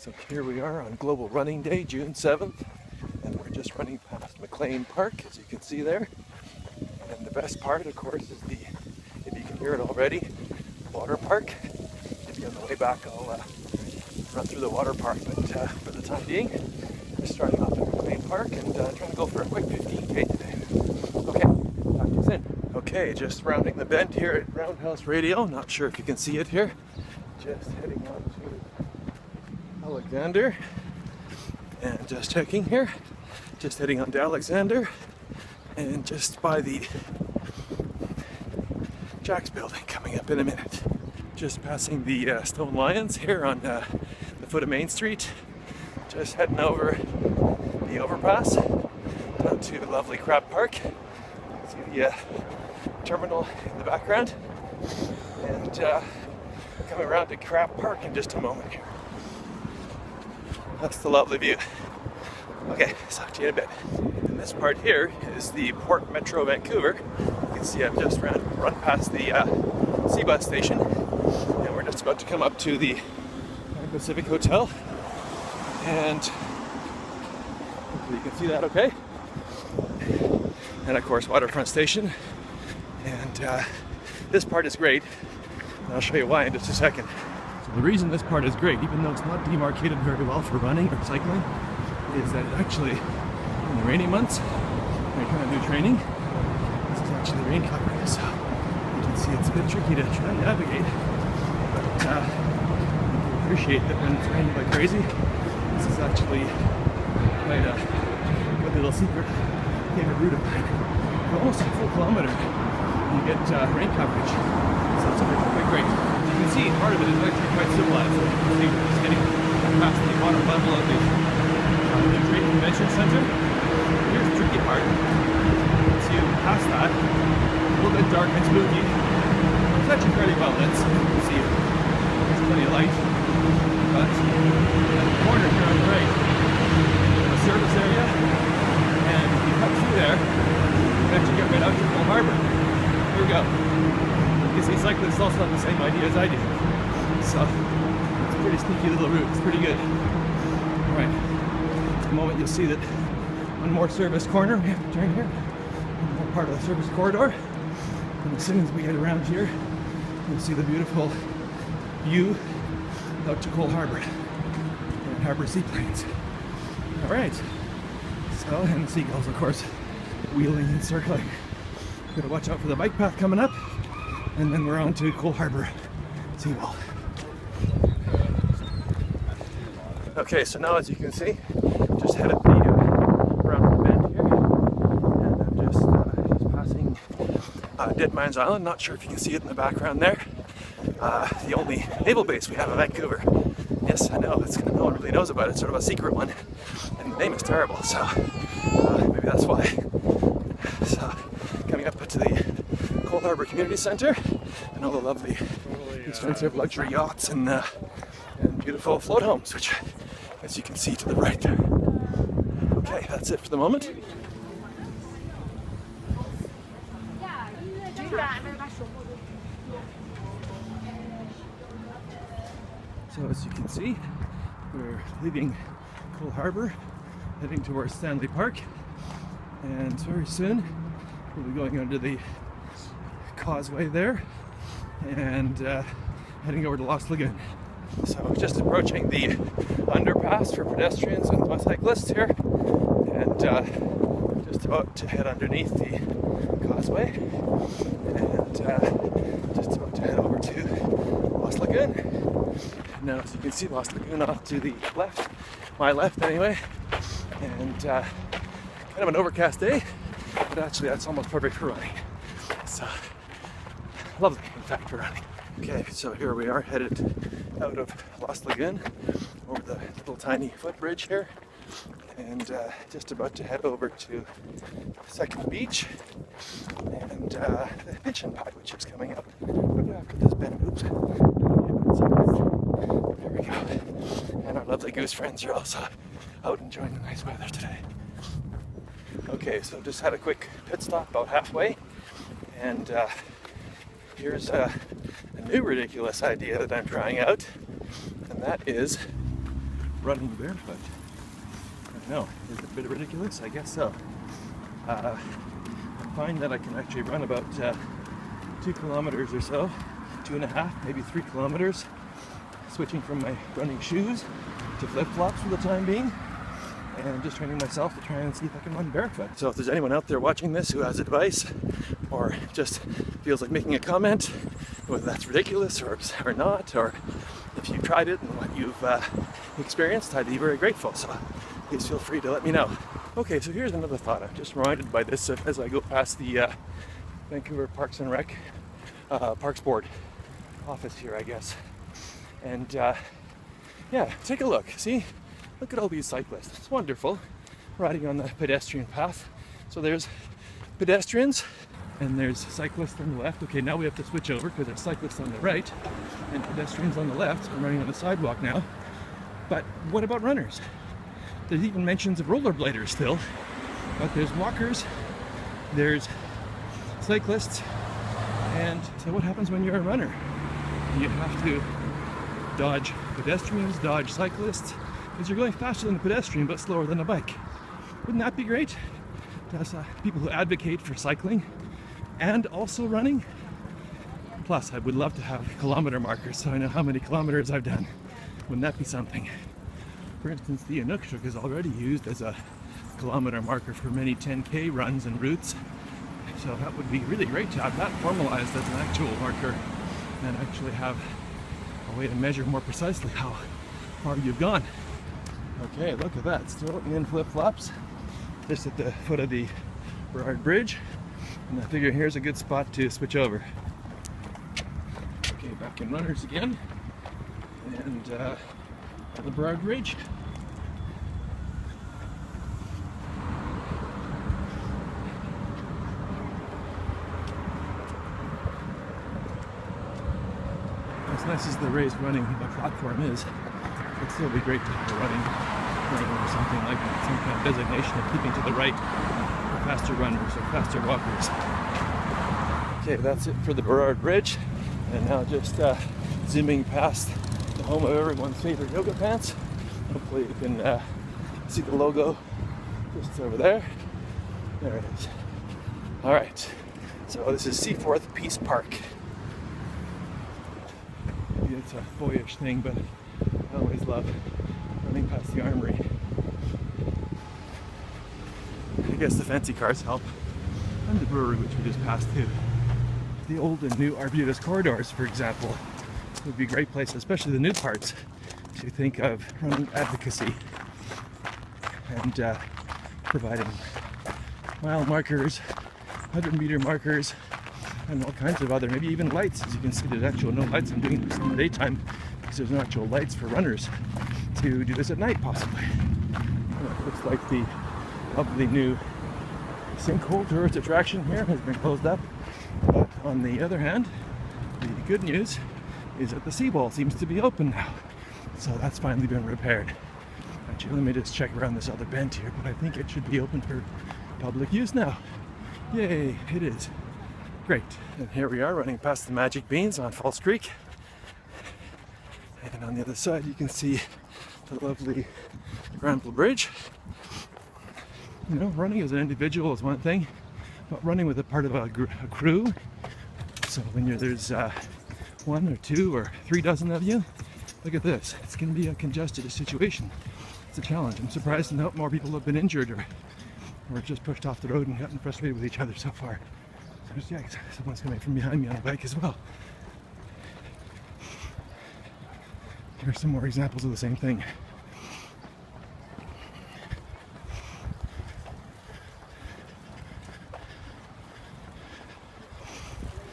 So here we are on Global Running Day, June 7th, and we're just running past McLean Park, as you can see there. And the best part, of course, is the, if you can hear it already, water park. Maybe on the way back I'll run through the water park, but for the time being, we're starting off at McLean Park and trying to go for a quick 15K today. Okay, talk to you soon. Okay, just rounding the bend here at Roundhouse Radio. Not sure if you can see it here. Just heading on to Alexander, and just checking here, just heading on to Alexander, and just by the Jack's building coming up in a minute. Just passing the Stone Lions here on the foot of Main Street, just heading over the overpass down to lovely Crab Park. See the terminal in the background, and coming around to Crab Park in just a moment here. That's the lovely view. Okay, talk to you in a bit. And this part here is the Port Metro Vancouver. You can see I've just run past the C-Bus station, and we're just about to come up to the Pacific Hotel. And hopefully you can see that okay. And of course, Waterfront Station. And this part is great. And I'll show you why in just a second. So the reason this part is great, even though it's not demarcated very well for running or cycling, is that it actually, in the rainy months, when you're trying to do training, this is actually rain covering. So you can see it's a bit tricky to try and navigate, but you can appreciate that when it's raining like crazy, this is actually quite a good little secret favorite route of mine. For almost a full kilometer, you get rain coverage, so it's quite great. You can see part of it is actually quite civilized. You can see we're just getting past the water level of the Trade Convention Center. Here's the tricky part. Once you pass that, a little bit dark and spooky. It's actually fairly well lit, so you can see there's plenty of light. But at the corner here on the right, there's a service area, and if you cut through there, you actually get right out to Coal Harbor. Here we go. You see, cyclists also have the same idea as I do. So, it's a pretty sneaky little route. It's pretty good. Alright. In a moment you'll see that one more service corner. We have to turn here. One more part of the service corridor. And as soon as we get around here, you'll see the beautiful view out to Coal Harbor. And Harbor Seaplanes. Alright. So, and the seagulls, of course, wheeling and circling. Gotta watch out for the bike path coming up, and then we're on to Coal Harbor seawall. Okay, so now as you can see, just headed around the bend here, and I'm just passing Dead Man's Island. Not sure if you can see it in the background there. The only naval base we have in Vancouver. Yes, I know, no one really knows about it. It's sort of a secret one, and the name is terrible, so maybe that's why. So, coming up to the Coal Harbor Community Center, and all the lovely expensive luxury yachts and beautiful float homes, which, as you can see to the right there. Okay, that's it for the moment. So as you can see, we're leaving Coal Harbor, heading towards Stanley Park, and very soon we'll be going under the causeway there and heading over to Lost Lagoon. So just approaching the underpass for pedestrians and bicyclists here, and just about to head underneath the causeway, and just about to head over to Lost Lagoon. Now, as you can see, Lost Lagoon off to the left, my left anyway, and kind of an overcast day, but actually that's almost perfect for running. It's lovely, in fact, for running. Okay, so here we are headed out of Lost Lagoon over the little tiny footbridge here, and just about to head over to Second Beach and the Pigeon Pie, which is coming up right after this bend. Oops. There we go. And our lovely goose friends are also out enjoying the nice weather today. Okay, so just had a quick pit stop about halfway, and here's a new ridiculous idea that I'm trying out, and that is running barefoot. I don't know, is it a bit ridiculous? I guess so. I find that I can actually run about 2 kilometers or so, 2.5, maybe 3 kilometers, switching from my running shoes to flip-flops for the time being, and just training myself to try and see if I can run barefoot. So if there's anyone out there watching this who has advice, or just feels like making a comment, whether that's ridiculous or not, or if you've tried it and what you've experienced, I'd be very grateful. So please feel free to let me know. Okay, so here's another thought. I'm just reminded by this as I go past the Vancouver Parks and Rec Parks Board office here, I guess. And yeah, take a look. See? Look at all these cyclists. It's wonderful riding on the pedestrian path. So there's pedestrians and there's cyclists on the left. Okay, now we have to switch over because there's cyclists on the right and pedestrians on the left. I'm running on the sidewalk now. But what about runners? There's even mentions of rollerbladers still. But there's walkers, there's cyclists, and so what happens when you're a runner? You have to dodge pedestrians, dodge cyclists, because you're going faster than a pedestrian but slower than a bike. Wouldn't that be great? There's people who advocate for cycling and also running. Plus, I would love to have kilometer markers so I know how many kilometers I've done. Wouldn't that be something? For instance, the Inukshuk is already used as a kilometer marker for many 10K runs and routes. So that would be really great to have that formalized as an actual marker and actually have a way to measure more precisely how far you've gone. Okay, look at that, still in flip-flops, just at the foot of the Burrard Bridge, and I figure here's a good spot to switch over. Okay, back in runners again, and the Burrard Bridge. As nice as the raised running platform is, it'd still be great to have a running lane or something like that, some kind of designation of keeping to the right for faster runners or faster walkers. Okay, that's it for the Burrard Bridge, and now just zooming past the home of everyone's favorite yoga pants. Hopefully you can see the logo just over there. There it is. All right, so this is Seaforth Peace Park. Maybe it's a boyish thing, but I always love running past the armory. I guess the fancy cars help. And the brewery, which we just passed too. The old and new Arbutus corridors, for example, would be great places, especially the new parts, to think of running advocacy and providing mile markers, 100-meter markers, and all kinds of other, maybe even lights. As you can see, there's actual no lights. I'm doing this in the daytime because there's no actual lights for runners to do this at night, possibly. It looks like the lovely new sinkhole tourist attraction here has been closed up. But on the other hand, the good news is that the seawall seems to be open now. So that's finally been repaired. Actually, let me just check around this other bend here, but I think it should be open for public use now. Yay, it is. Great. And here we are running past the Magic Beans on False Creek. And on the other side you can see the lovely Granville Bridge. You know, running as an individual is one thing, but running with a part of a crew, so when there's 1 or 2 or 3 dozen of you, look at this. It's going to be a congested situation. It's a challenge. I'm surprised to note more people have been injured or just pushed off the road and gotten frustrated with each other so far. So just, yeah, someone's coming from behind me on a bike as well. Here are some more examples of the same thing.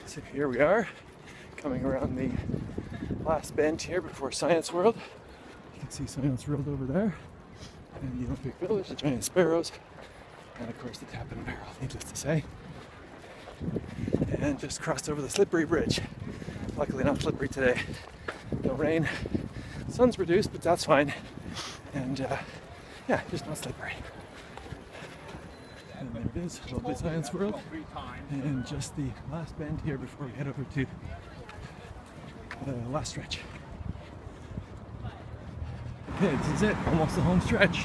So here we are, coming around the last bend here before Science World. You can see Science World over there, and the Olympic Village, the giant sparrows, and of course the Tap and Barrel, needless to say. And just crossed over the slippery bridge. Luckily not slippery today. No rain. Sun's reduced, but that's fine. And yeah, just not slippery. And there it is, lovely Science World. And just the last bend here before we head over to the last stretch. This is it, almost the home stretch.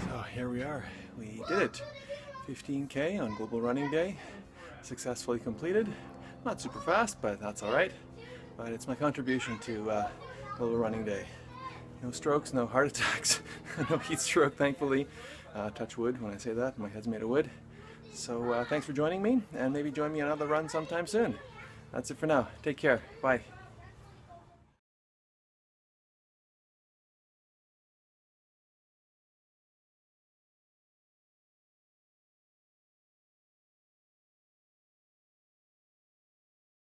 So here we are, we did it. 15K on Global Running Day, successfully completed. Not super fast, but that's all right. But it's my contribution to Global Running Day. No strokes, no heart attacks, no heat stroke, thankfully. Touch wood when I say that, my head's made of wood. So thanks for joining me, and maybe join me on another run sometime soon. That's it for now. Take care. Bye.